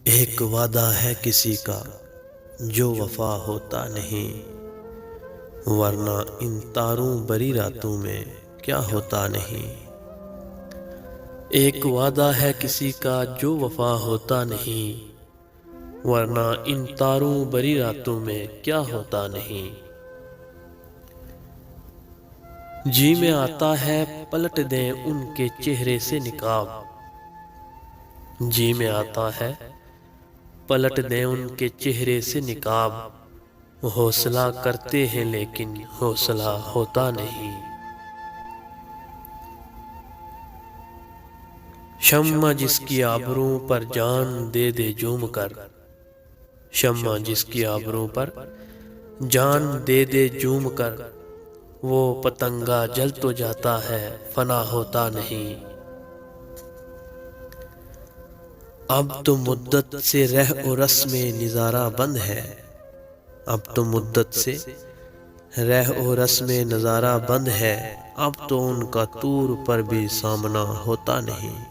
ایک وعدہ ہے کسی کا جو وفا ہوتا نہیں، ورنہ ان تاروں بری راتوں میں کیا ہوتا نہیں۔ ایک وعدہ ہے کسی کا جو وفا ہوتا نہیں، ورنہ ان تاروں بری راتوں میں کیا ہوتا نہیں۔ جی میں آتا ہے پلٹ دیں ان کے چہرے سے نقاب، جی میں آتا ہے پلٹ دیں ان کے چہرے سے نقاب۔ حوصلہ کرتے ہیں لیکن حوصلہ ہوتا نہیں۔ شمع جس کی آبروں پر جان دے دے جھوم کر، شمع جس کی آبروں پر جان دے دے جھوم کر، وہ پتنگا جل تو جاتا ہے فنا ہوتا نہیں۔ اب تو مدت سے رہ و رسم نظارہ بند ہے، اب تو مدت سے رہ و رسم نظارہ بند ہے، اب تو ان کا طور پر بھی سامنا ہوتا نہیں۔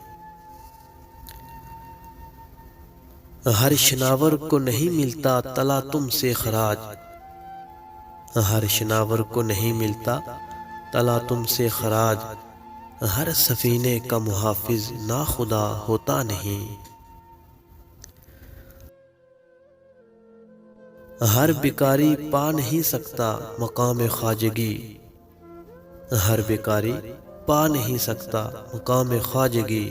ہر شناور کو نہیں ملتا تلا تم سے خراج، ہر شناور کو نہیں ملتا تلا تم سے خراج، ہر سفینے کا محافظ ناخدا ہوتا نہیں۔ ہر بھکاری پا نہیں سکتا مقام خواجگی، ہر بھکاری پا نہیں سکتا مقام خواجگی،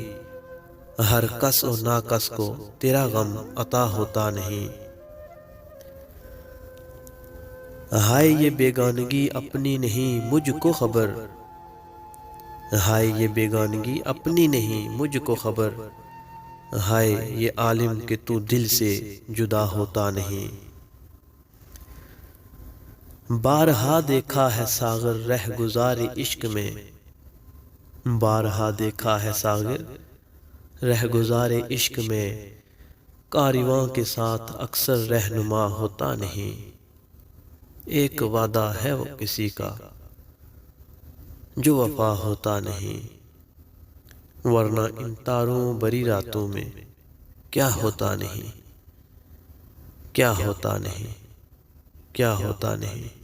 ہر کس و ناکس کو تیرا غم عطا ہوتا نہیں۔ ہائے یہ بیگانگی اپنی نہیں مجھ کو خبر، ہائے یہ بیگانگی اپنی نہیں مجھ کو خبر، ہائے یہ عالم کہ تو دل سے جدا ہوتا نہیں۔ بارہا دیکھا ہے ساغر رہ گزار عشق میں، بارہا دیکھا ہے ساغر رہ گزار عشق میں، کاروان کے ساتھ اکثر رہنما ہوتا نہیں۔ ایک وعدہ ہے وہ کسی کا جو وفا ہوتا نہیں، ورنہ ان تاروں بری راتوں میں کیا ہوتا نہیں، کیا ہوتا نہیں، کیا ہوتا نہیں۔